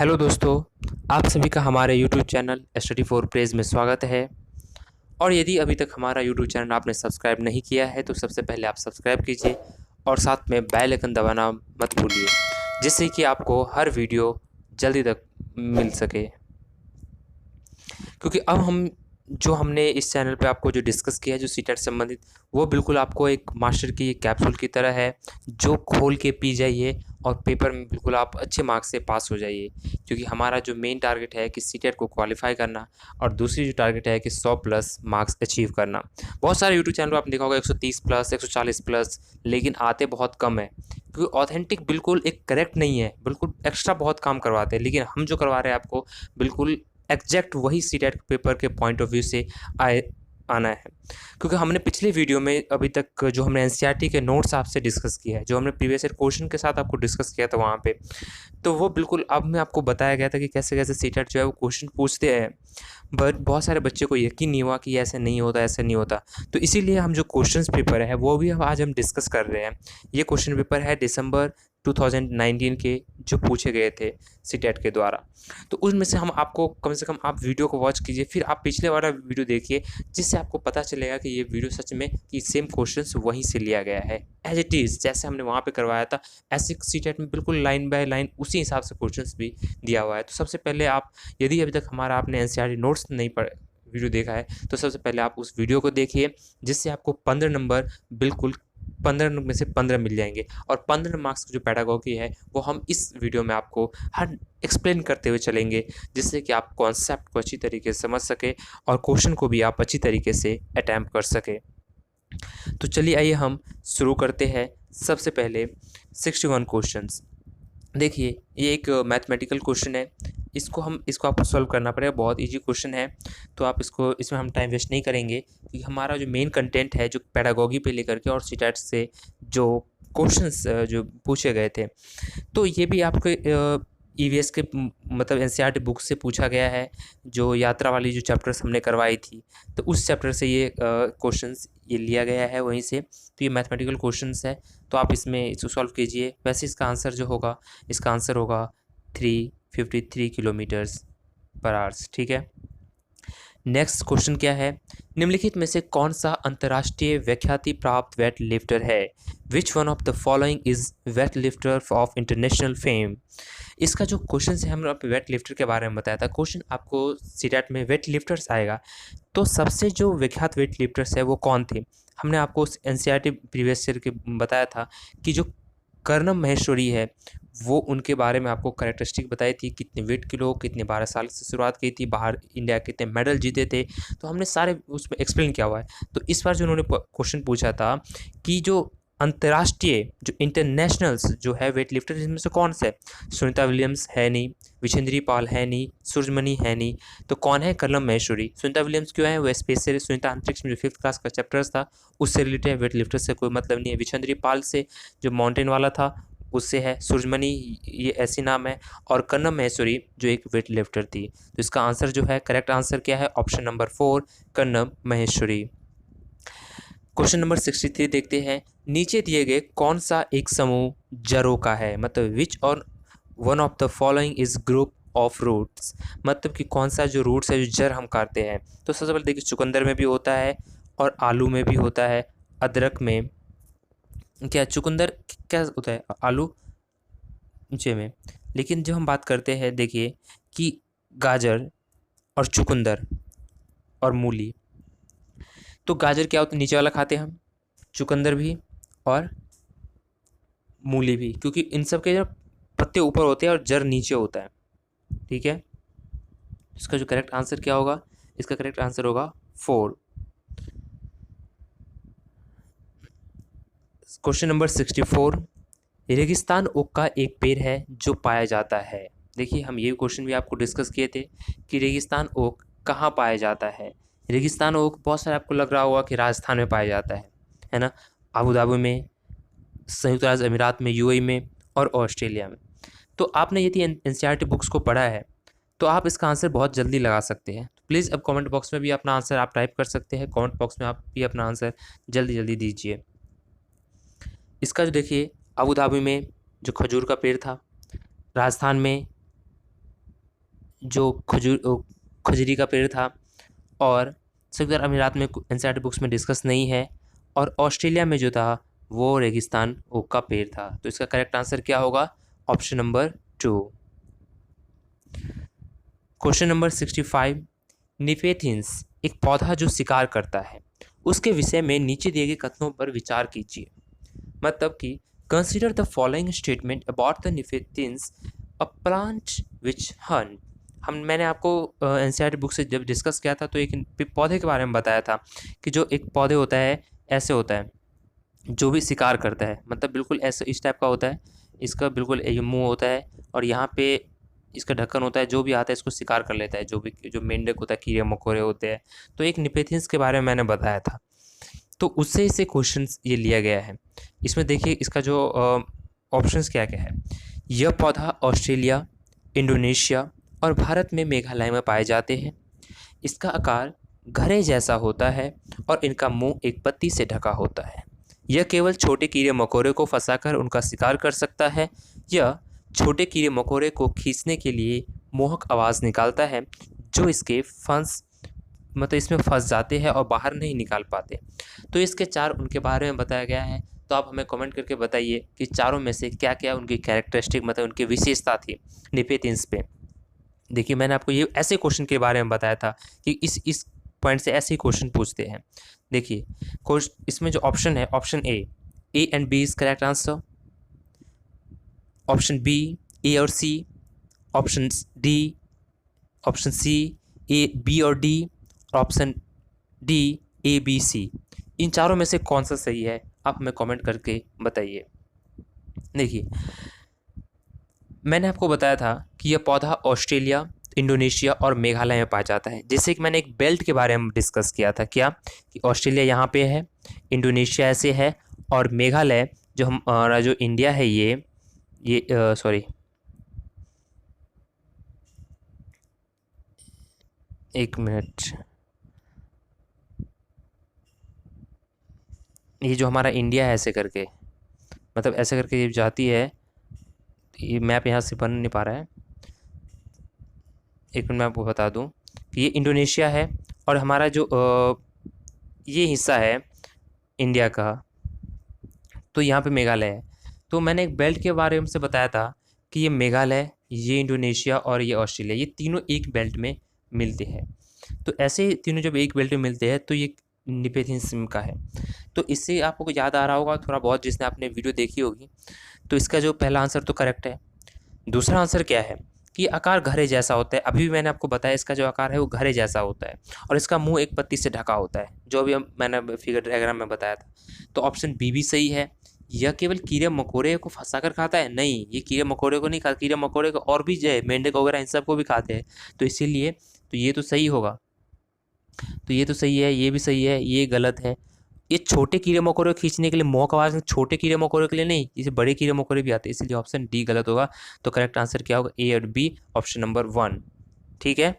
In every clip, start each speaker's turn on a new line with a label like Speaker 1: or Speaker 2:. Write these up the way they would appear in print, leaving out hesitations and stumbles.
Speaker 1: Hello दोस्तों, आप सभी का हमारे YouTube channel study for praise में स्वागत है। और यदि अभी तक हमारा यूट्यूब चैनल आपने सब्सक्राइब नहीं किया है तो सबसे पहले आप सब्सक्राइब कीजिए और साथ में बेल आइकन दबाना मत भूलिए, जिससे कि आपको हर वीडियो जल्दी तक मिल सके। क्योंकि अब हमने इस चैनल पे आपको जो डिस्कस किया है जो सीटेट संबंधित, वो बिल्कुल आपको एक मास्टर की कैप्सूल की तरह है, जो खोल के पी जाइए और पेपर में बिल्कुल आप अच्छे मार्क्स से पास हो जाइए। क्योंकि हमारा जो मेन टारगेट है कि सीटेट को क्वालिफाई करना, और दूसरी जो टारगेट है कि 100 प्लस मार्क्स अचीव करना। बहुत सारे यूट्यूब चैनल पर आपने देखा होगा 130 प्लस 140 प्लस, लेकिन आते बहुत कम है। क्योंकि ऑथेंटिक बिल्कुल एक करेक्ट नहीं है, बिल्कुल एक्स्ट्रा बहुत काम करवाते हैं। लेकिन हम जो करवा रहे हैं आपको बिल्कुल एग्जैक्ट वही सीटेट पेपर के पॉइंट ऑफ व्यू से आए आना है। क्योंकि हमने पिछले वीडियो में अभी तक जो हमने एनसीईआरटी के नोट्स आपसे डिस्कस किया है, जो हमने प्रीवियस ईयर क्वेश्चन के साथ आपको डिस्कस किया था वहाँ पे, तो वो बिल्कुल अब में आपको बताया गया था कि कैसे कैसे सीटेट जो है वो क्वेश्चन पूछते हैं। बट बहुत सारे बच्चे को यकीन नहीं हुआ कि ऐसे नहीं होता, ऐसे नहीं होता। तो इसीलिए हम जो क्वेश्चन पेपर है वो भी आज हम डिस्कस कर रहे हैं। ये क्वेश्चन पेपर है दिसंबर 2019 के, जो पूछे गए थे सीटेट के द्वारा। तो उसमें से हम आपको कम से कम आप वीडियो को वॉच कीजिए, फिर आप पिछले वाला वीडियो देखिए, जिससे आपको पता चलेगा कि ये वीडियो सच में कि सेम क्वेश्चंस वहीं से लिया गया है, एज इट इज़ जैसे हमने वहाँ पे करवाया था। ऐसे सीटेट में बिल्कुल लाइन बाय लाइन उसी हिसाब से क्वेश्चंस भी दिया हुआ है। तो सबसे पहले आप, यदि अभी तक हमारा आपने एनसीईआरटी नोट्स नहीं पढ़ वीडियो देखा है, तो सबसे पहले आप उस वीडियो को देखिए, जिससे आपको 15 नंबर बिल्कुल 15 में से 15 मिल जाएंगे। और 15 मार्क्स की जो पैडागॉजी है वो हम इस वीडियो में आपको हर एक्सप्लेन करते हुए चलेंगे, जिससे कि आप कॉन्सेप्ट को अच्छी तरीके से समझ सके और क्वेश्चन को भी आप अच्छी तरीके से अटैम्प्ट कर सके। तो चलिए आइए हम शुरू करते हैं। सबसे पहले 61 क्वेश्चंस। देखिए, ये एक मैथमेटिकल क्वेश्चन है। इसको आपको सॉल्व करना पड़ेगा, बहुत इजी क्वेश्चन है। तो आप इसमें हम टाइम वेस्ट नहीं करेंगे, क्योंकि हमारा जो मेन कंटेंट है जो पेडागॉजी पे लेकर के और सीटेट से जो क्वेश्चंस जो पूछे गए थे, तो ये भी आपके ईवीएस के मतलब एनसीईआरटी बुक से पूछा गया है। जो यात्रा वाली जो चैप्टर्स हमने करवाई थी, तो उस चैप्टर से ये क्वेश्चंस ये लिया गया है वहीं से। तो ये मैथमेटिकल क्वेश्चंस है, तो आप इसको सॉल्व कीजिए। वैसे इसका आंसर जो होगा, इसका आंसर होगा 353 किलोमीटर्स पर आवर्स। ठीक है। नेक्स्ट क्वेश्चन क्या है? निम्नलिखित में से कौन सा अंतर्राष्ट्रीय व्याख्याति प्राप्त वेट लिफ्टर है? Which one of the following is weight lifter of international fame? इसका जो क्वेश्चन है, हमने आपको वेट लिफ्टर के बारे में बताया था। क्वेश्चन आपको सीटेट में वेट लिफ्टर्स आएगा, तो सबसे जो विख्यात वेट लिफ्टर्स है वो कौन थे? हमने आपको एनसीईआरटी प्रीवियस ईयर के बताया था कि जो कर्णम महेश्वरी है, वो उनके बारे में आपको कैरेक्टरिस्टिक बताई थी, कितने वेट किलो, कितने 12 साल से शुरुआत की थी, बाहर इंडिया कितने मेडल जीते थे, तो हमने सारे उसमें एक्सप्लेन किया हुआ है। तो इस बार जो उन्होंने क्वेश्चन पूछा था कि जो अंतर्राष्ट्रीय जो इंटरनेशनल्स जो है वेट लिफ्टर, इसमें से कौन से? सुनीता विलियम्स है नहीं, विजेंद्री पाल है नहीं, सूरजमणि है नहीं, तो कौन है? कर्णम महेश्वरी। सुनीता विलियम्स क्यों है? वो स्पेस से सुनीता अंतरिक्ष में जो 5th क्लास का चैप्टर्स था उससे रिलेटेड है, वेट लिफ्टर से कोई मतलब नहीं है। विजेंद्री पाल से जो माउंटेन वाला था उससे है। सूरजमणि ये ऐसी नाम है, और कर्णम महेश्वरी जो एक वेट लिफ्टर थी। तो इसका आंसर जो है, करेक्ट आंसर क्या है? Option number 4, Karnam Maheshwari. Question number 63 देखते हैं। नीचे दिए गए कौन सा एक समूह जड़ों का है? मतलब विच और one of the following is group of roots, मतलब कि कौन सा जो रूट्स है जो जड़ हम काटते हैं। तो सबसे पहले देखिए, चुकंदर में भी होता है और आलू में भी होता है, अदरक में, क्या चुकंदर क्या होता है, आलू नीचे में। लेकिन जो हम बात करते हैं, देखिए कि गाजर और चुकंदर और मूली, तो गाजर क्या होता है? नीचे वाला खाते हैं हम, चुकंदर भी और मूली भी, क्योंकि इन सब के जो पत्ते ऊपर होते हैं और जड़ नीचे होता है। ठीक है। इसका जो करेक्ट आंसर क्या होगा? इसका करेक्ट आंसर होगा 4। Question number 64। रेगिस्तान ओक का एक पेड़ है जो पाया जाता है। देखिए, हम ये क्वेश्चन भी आपको डिस्कस किए थे कि रेगिस्तान ओक कहाँ पाया जाता है। रेगिस्तान ओक बहुत सारे आपको लग रहा होगा कि राजस्थान में पाया जाता है ना, अबू धाबी में, संयुक्त राज्य अमीरात में, यूएई में और ऑस्ट्रेलिया में। तो आपने यदि एनसीईआरटी बुक्स को पढ़ा है तो आप इसका आंसर बहुत जल्दी लगा सकते हैं। तो प्लीज़ अब कमेंट बॉक्स में भी अपना आंसर आप टाइप कर सकते हैं। कमेंट बॉक्स में आप भी अपना आंसर जल्दी जल्दी दीजिए। इसका जो देखिए, अबू धाबी में जो खजूर का पेड़ था, राजस्थान में जो खजूरी का पेड़ था, और संयुक्त अरब अमीरात में एनसीईआरटी बुक्स में डिस्कस नहीं है, और ऑस्ट्रेलिया में जो था वो रेगिस्तान ओक का पेड़ था। तो इसका करेक्ट आंसर क्या होगा? Option number 2। क्वेश्चन नंबर 65, निफेथियंस एक पौधा जो शिकार करता है, उसके विषय में नीचे दिए गए कथनों पर विचार कीजिए। मतलब कि consider the following statement about the nepenthes, a plant which hunt. मैंने आपको एनसीईआरटी बुक से जब डिस्कस किया था तो एक पौधे के बारे में बताया था कि जो एक पौधे होता है, ऐसे होता है, जो भी शिकार करता है, मतलब बिल्कुल ऐसे इस टाइप का होता है, इसका बिल्कुल ये मुंह होता है और यहाँ पे इसका ढक्कन होता है, जो भी आता है इसको शिकार कर लेता है, जो मेंढक होता है, कीड़े मकोड़े होते हैं। तो एक निपेथियंस के बारे में मैंने बताया था, तो उससे इसे क्वेश्चन ये लिया गया है। इसमें देखिए इसका जो ऑप्शंस क्या क्या है। यह पौधा ऑस्ट्रेलिया, इंडोनेशिया और भारत में मेघालय में पाए जाते हैं। इसका आकार घड़े जैसा होता है और इनका मुंह एक पत्ती से ढका होता है। यह केवल छोटे कीड़े मकोड़े को फंसाकर उनका शिकार कर सकता है। यह छोटे कीड़े मकोड़े को खींचने के लिए मोहक आवाज़ निकालता है, जो इसके इसमें फंस जाते हैं और बाहर नहीं निकाल पाते। तो इसके 4 उनके बारे में बताया गया है। तो आप हमें कमेंट करके बताइए कि चारों में से क्या क्या उनकी कैरेक्टरिस्टिक, मतलब उनकी विशेषता थी निफेथियंस पे। देखिए मैंने आपको ये ऐसे क्वेश्चन के बारे में बताया था कि इस पॉइंट से ऐसे ही क्वेश्चन पूछते हैं। देखिए इसमें जो ऑप्शन है, option A and B is correct answer, option B A और C, option D, option C A B और D, option D A B C. इन चारों में से कौन सा सही है आप हमें कमेंट करके बताइए। देखिए मैंने आपको बताया था कि यह पौधा ऑस्ट्रेलिया, इंडोनेशिया और मेघालय में पाया जाता है। जैसे कि मैंने एक बेल्ट के बारे में डिस्कस किया था, क्या कि ऑस्ट्रेलिया यहाँ पे है, इंडोनेशिया ऐसे है, और मेघालय जो हमारा जो इंडिया है ये सॉरी एक मिनट, ये जो हमारा इंडिया है ऐसे करके, मतलब ऐसे करके ये जाती है, ये मैप यहाँ से बन नहीं पा रहा है, एक मिनट मैं आपको बता दूं कि ये इंडोनेशिया है और हमारा जो ये हिस्सा है इंडिया का, तो यहाँ पे मेघालय है। तो मैंने एक बेल्ट के बारे में से बताया था कि ये मेघालय, ये इंडोनेशिया और ये ऑस्ट्रेलिया, ये तीनों एक बेल्ट में मिलते हैं। तो ऐसे तीनों जब एक बेल्ट में मिलते हैं तो ये निपेथियंस का है। तो इससे आपको याद आ रहा होगा थोड़ा बहुत, जिसने आपने वीडियो देखी होगी। तो इसका जो पहला आंसर तो करेक्ट है। दूसरा आंसर क्या है कि आकार घड़े जैसा होता है। अभी भी मैंने आपको बताया इसका जो आकार है वो घड़े जैसा होता है और इसका मुंह एक पत्ती से ढका होता है, जो भी मैंने फिगर डायग्राम में बताया था। तो ऑप्शन बी भी सही है। यह केवल कीड़े मकोड़े को फंसा कर खाता है? नहीं, ये कीड़े मकोड़े को नहीं खाता, कीड़े मकोड़े को और भी जो है मेंढक वगैरह इन सबको भी खाते हैं। तो इसीलिए तो ये तो सही होगा। तो ये तो सही है, ये भी सही है, ये गलत है। ये छोटे कीड़े मकोड़े को खींचने के लिए मोहक आवाज़, छोटे कीड़े मकोड़े के लिए नहीं, जैसे बड़े कीड़े मकोड़े भी आते हैं, इसलिए ऑप्शन डी गलत होगा। तो करेक्ट आंसर क्या होगा? ए और बी, ऑप्शन नंबर 1। ठीक है,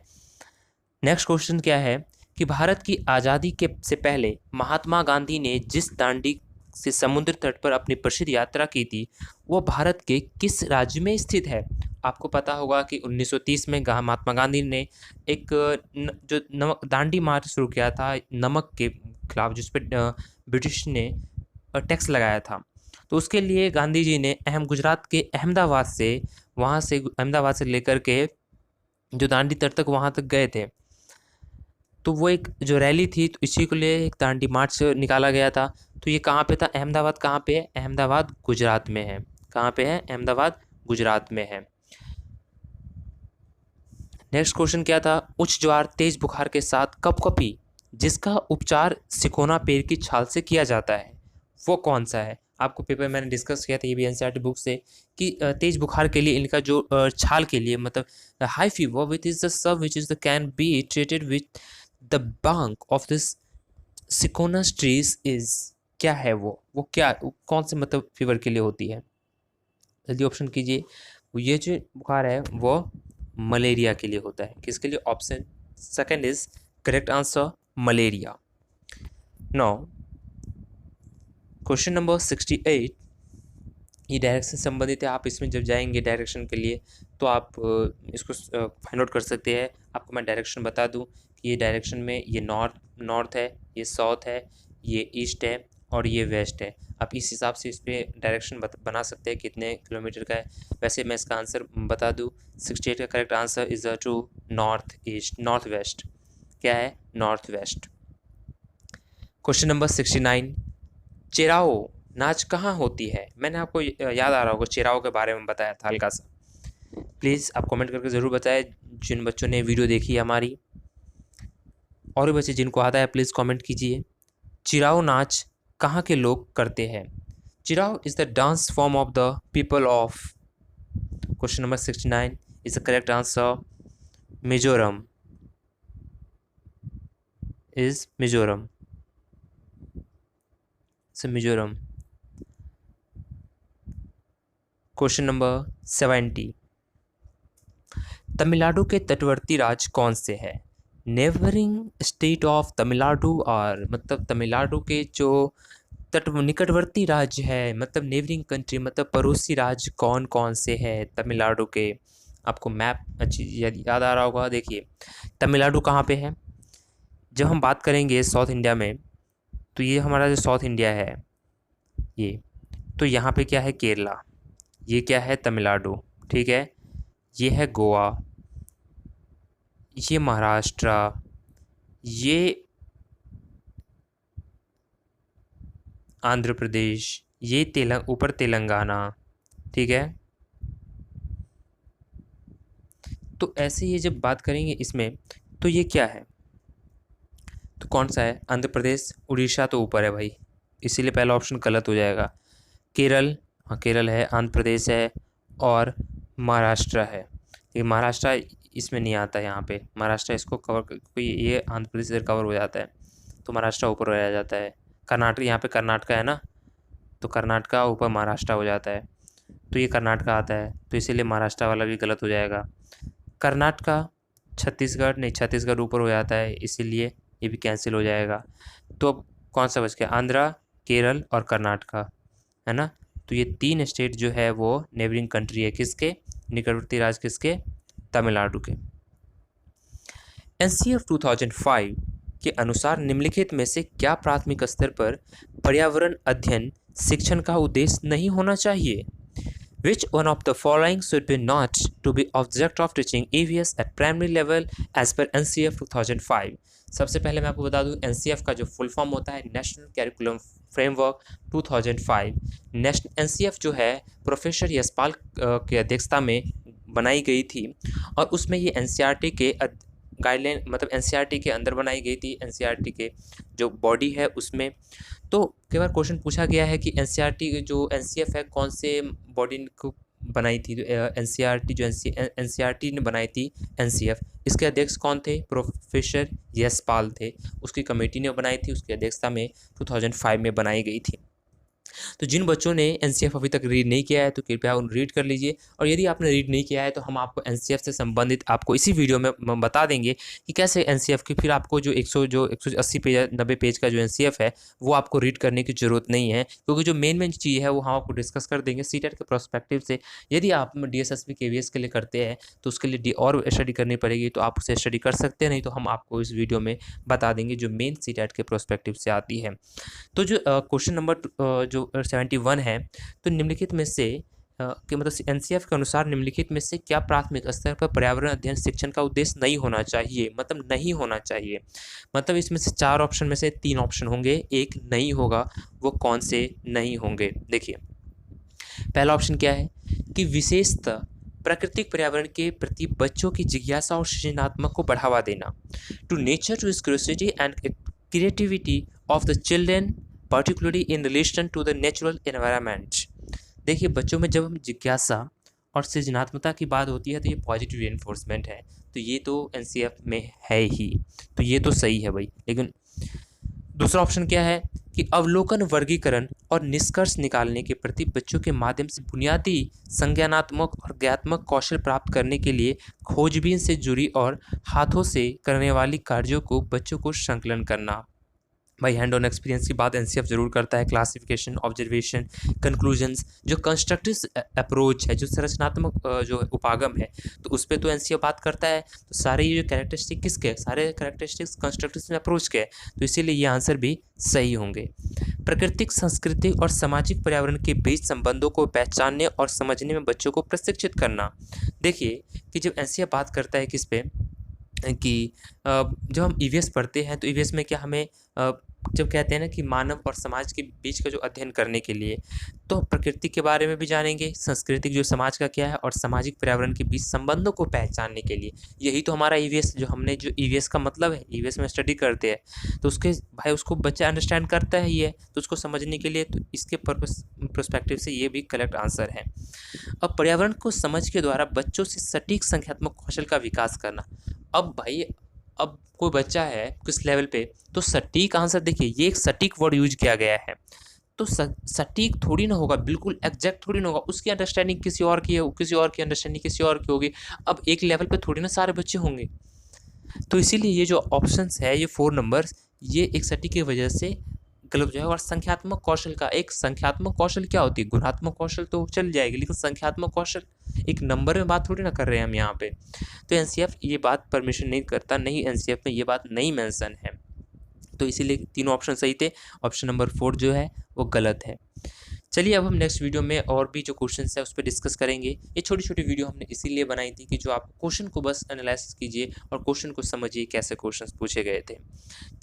Speaker 1: नेक्स्ट क्वेश्चन क्या है कि भारत की आज़ादी के से पहले महात्मा गांधी ने जिस दांडी से समुद्र तट पर अपनी प्रसिद्ध यात्रा की थी, वह भारत के किस राज्य में स्थित है? आपको पता होगा कि 1930 में महात्मा गांधी ने एक जो नमक दांडी मार्च शुरू किया था नमक के खिलाफ, जिस पर ब्रिटिश ने टैक्स लगाया था। तो उसके लिए गांधी जी ने गुजरात के अहमदाबाद से लेकर के जो दांडी तट तक वहाँ तक गए थे। तो वो एक जो रैली थी, तो इसी के लिए एक दांडी मार्च निकाला गया था। तो ये कहाँ पे था? अहमदाबाद कहाँ पे है? अहमदाबाद गुजरात में है। कहाँ पे है? अहमदाबाद गुजरात में है। नेक्स्ट क्वेश्चन क्या था? उच्च ज्वार, तेज बुखार के साथ कपकपी, जिसका उपचार सिकोना पेड़ की छाल से किया जाता है, वो कौन सा है? आपको पेपर मैंने डिस्कस किया था, ये भी एनसीईआरटी बुक से, कि तेज बुखार के लिए इनका जो छाल के लिए, मतलब high fever which is the sub which is the can be treated with the bank of this cinchonas trees is, क्या है वो क्या, कौन से मतलब फीवर के लिए होती है? जल्दी ऑप्शन कीजिए। ये जो बुखार है वो मलेरिया के लिए होता है। किसके लिए? Option second is correct answer, malaria. Now question number 68, ये डायरेक्शन संबंधित है। आप इसमें जब जाएंगे डायरेक्शन के लिए तो आप इसको फाइंड आउट कर सकते हैं। आपको मैं डायरेक्शन बता दूं कि ये डायरेक्शन में ये नॉर्थ है, ये साउथ है, ये ईस्ट है और ये वेस्ट है। आप इस हिसाब से इस पर डायरेक्शन बना सकते हैं कितने किलोमीटर का है। वैसे मैं इसका आंसर बता दूँ, 68 का correct answer is two north west. क्या है? North west. Question number 69, Cheraw नाच कहाँ होती है? मैंने आपको याद आ रहा होगा, चेराओ के बारे में बताया था हल्का सा। प्लीज़ आप कमेंट करके ज़रूर बताएं जिन बच्चों ने वीडियो देखी है हमारी, और भी बच्चे जिनको आता है प्लीज़ कमेंट कीजिए। चिराओ नाच कहाँ के लोग करते हैं? Cheraw is the dance form of the people of, question number 69 is the correct answer Mizoram, is Mizoram, Mizoram. Question number 70, Tamil Nadu के तटवर्ती राज्य कौन से हैं? नेबरिंग स्टेट ऑफ तमिलनाडु, और मतलब तमिलनाडु के जो निकटवर्ती राज्य है, मतलब नेबरिंग कंट्री, मतलब पड़ोसी राज्य कौन कौन से हैं तमिलनाडु के? आपको मैप अच्छी याद आ रहा होगा। देखिए तमिलनाडु कहाँ पे है। जब हम बात करेंगे साउथ इंडिया में, तो ये हमारा जो साउथ इंडिया है ये, तो यहाँ पे क्या है? केरला। ये क्या है? तमिलनाडु। ठीक है, ये है गोवा, ये महाराष्ट्र, ये आंध्र प्रदेश, ये ऊपर तेलंगाना। ठीक है, तो ऐसे ये जब बात करेंगे इसमें, तो ये क्या है? तो कौन सा है? आंध्र प्रदेश। उड़ीसा तो ऊपर है भाई, इसीलिए पहला ऑप्शन गलत हो जाएगा। केरल, हाँ केरल है, आंध्र प्रदेश है और महाराष्ट्र है। ये महाराष्ट्र इसमें नहीं आता यहाँ पे, महाराष्ट्र इसको कवर, क्योंकि ये आंध्र प्रदेश इधर कवर हो जाता है तो महाराष्ट्र ऊपर रह जाता है। कर्नाटक, यहाँ पे कर्नाटका है ना, तो कर्नाटका ऊपर महाराष्ट्र हो जाता है, तो ये कर्नाटका आता है, तो इसीलिए महाराष्ट्र वाला भी गलत हो जाएगा। कर्नाटका, छत्तीसगढ़ नहीं, छत्तीसगढ़ ऊपर हो जाता है, इसीलिए ये भी कैंसिल हो जाएगा। तो अब कौन सा बच गया? आंध्रा, केरल और कर्नाटका, है ना। तो ये 3 स्टेट जो है वो नेबरिंग कंट्री है किसके? निकटवर्ती राज्य किसके? तमिलनाडु के। एनसीएफ 2005 के अनुसार निम्नलिखित में से क्या प्राथमिक स्तर पर पर्यावरण अध्ययन शिक्षण का उद्देश्य नहीं होना चाहिए? Which one of the following should be not to be object of teaching EVS at primary level as per NCF 2005? सबसे पहले मैं आपको बता दूं, NCF का जो फुल फॉर्म होता है नेशनल कैरिकुलम फ्रेमवर्क 2005। NCF जो है प्रोफेसर यशपाल की अध्यक्षता में बनाई गई थी, और उसमें ये NCERT के गाइडलाइन, मतलब NCERT के अंदर बनाई गई थी, NCERT के जो बॉडी है उसमें। तो कई बार क्वेश्चन पूछा गया है कि NCERT जो NCF है कौन से बॉडी को बनाई थी? NCERT जो NCERT ने बनाई थी NCF, इसके अध्यक्ष कौन थे? प्रोफेसर यशपाल थे। उसकी कमेटी ने बनाई थी, उसकी अध्यक्षता में 2005 में बनाई गई थी। तो जिन बच्चों ने NCF अभी तक रीड नहीं किया है तो कृपया उन रीड कर लीजिए, और यदि आपने रीड नहीं किया है तो हम आपको NCF से संबंधित आपको इसी वीडियो में बता देंगे कि कैसे NCF की, फिर आपको जो 180 पेज 90 पेज का जो NCF है वो आपको रीड करने की ज़रूरत नहीं है, क्योंकि जो मेन चीज़ है वो हम आपको डिस्कस कर देंगे सीटेट के प्रोस्पेक्टिव से। यदि आप DSSB KVS के लिए करते हैं तो उसके लिए और स्टडी करनी पड़ेगी, तो आप उसे स्टडी कर सकते हैं, नहीं तो हम आपको इस वीडियो में बता देंगे जो मेन सीटेट के प्रोस्पेक्टिव से आती है। तो जो क्वेश्चन नंबर जो 71 है, तो निम्नलिखित में से कि मतलब NCF के अनुसार निम्नलिखित में से क्या प्राथमिक स्तर पर पर्यावरण अध्ययन शिक्षण का उद्देश्य नहीं होना चाहिए? मतलब नहीं होना चाहिए, मतलब इसमें से 4 ऑप्शन में से 3 ऑप्शन होंगे, एक नहीं होगा। वो कौन से नहीं होंगे? देखिए पहला ऑप्शन क्या है कि विशेषतः प्राकृतिक पर्यावरण के प्रति बच्चों की जिज्ञासा और सृजनात्मक को बढ़ावा देना, to nature to curiosity and creativity of the children particularly in relation to the natural environment. देखिए बच्चों में जब हम जिज्ञासा और सृजनात्मकता की बात होती है तो ये पॉजिटिव रेनफोर्समेंट है, तो ये तो NCF में है ही, तो ये तो सही है भाई। लेकिन दूसरा ऑप्शन क्या है कि अवलोकन, वर्गीकरण और निष्कर्ष निकालने के प्रति बच्चों के माध्यम से बुनियादी संज्ञानात्मक और ज्ञात्मक कौशल प्राप्त करने के लिए खोजबीन से जुड़ी और हाथों से करने वाली कार्यों को बच्चों को संकलन करना। भाई हैंड ऑन एक्सपीरियंस की बात एनसीएफ ज़रूर करता है। क्लासिफिकेशन, ऑब्जर्वेशन, कंक्लूजन्स, जो कंस्ट्रक्टिव अप्रोच है, जो संरचनात्मक जो उपागम है, तो उस पे तो एनसीएफ बात करता है। तो सारे ये जो कैरेक्टरिस्टिक किसके हैं, सारे कैरेक्टरिस्टिक्स कंस्ट्रक्टिव अप्रोच के हैं, तो इसीलिए ये आंसर भी सही होंगे। प्राकृतिक, सांस्कृतिक और सामाजिक पर्यावरण के बीच संबंधों को पहचानने और समझने में बच्चों को प्रशिक्षित करना। देखिए कि जब एनसीएफ बात करता है किस पे कि जब हम ईवीएस पढ़ते हैं तो ईवीएस में क्या हमें जब कहते हैं ना कि मानव और समाज के बीच का जो अध्ययन करने के लिए, तो प्रकृति के बारे में भी जानेंगे, सांस्कृतिक जो समाज का क्या है और सामाजिक पर्यावरण के बीच संबंधों को पहचानने के लिए। यही तो हमारा ईवीएस, जो हमने जो ईवीएस का मतलब है, ईवीएस में स्टडी करते हैं तो उसके भाई उसको बच्चा अंडरस्टैंड करता है ही है, तो उसको समझने के लिए तो इसके पर्सपेक्टिव से ये भी करेक्ट आंसर है। अब पर्यावरण को समझ के द्वारा बच्चों से सटीक संख्यात्मक कौशल का विकास करना। अब भाई, अब कोई बच्चा है किस लेवल पे, तो सटीक आंसर, देखिए ये एक सटीक वर्ड यूज किया गया है, तो सटीक थोड़ी ना होगा, बिल्कुल एग्जैक्ट थोड़ी ना होगा, उसकी अंडरस्टैंडिंग किसी और की है, किसी और की अंडरस्टैंडिंग किसी और की होगी। अब एक लेवल पे थोड़ी ना सारे बच्चे होंगे, तो इसीलिए ये जो ऑप्शंस है, ये 4 नंबर्स, ये एक सटीक की वजह से गलत हो जाएगा। और संख्यात्मक कौशल का, एक संख्यात्मक कौशल क्या होती है, गुणात्मक कौशल तो चल जाएगी, लेकिन संख्यात्मक कौशल एक नंबर में बात थोड़ी ना कर रहे हैं हम यहाँ पे। तो एनसीएफ ये बात परमिशन नहीं करता, नहीं एनसीएफ में ये बात नहीं मेंशन है, तो इसीलिए तीनों ऑप्शन सही थे। ऑप्शन नंबर 4 जो है वो गलत है। चलिए अब हम नेक्स्ट वीडियो में और भी जो क्वेश्चंस है उस पर डिस्कस करेंगे। ये छोटी छोटी वीडियो हमने इसीलिए बनाई थी कि जो आप क्वेश्चन को बस एनालाइसिस कीजिए और क्वेश्चन को समझिए कैसे क्वेश्चंस पूछे गए थे।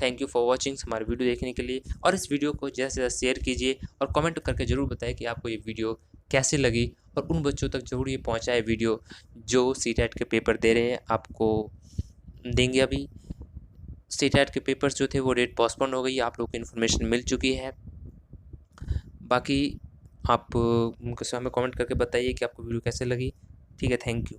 Speaker 1: थैंक यू फॉर वॉचिंग हमारे वीडियो देखने के लिए, और इस वीडियो को ज़्यादा से ज़्यादा शेयर कीजिए और कमेंट करके ज़रूर बताएं कि आपको ये वीडियो कैसे लगी, और उन बच्चों तक ज़रूर ये पहुँचाए वीडियो जो सीटेट के पेपर दे रहे हैं, आपको देंगे। अभी सीटेट के पेपर्स जो थे वो डेट पोस्टपोन हो गई, आप लोगों को इन्फॉर्मेशन मिल चुकी है। बाकी आप हमें कमेंट करके बताइए कि आपको वीडियो कैसे लगी। ठीक है, थैंक यू।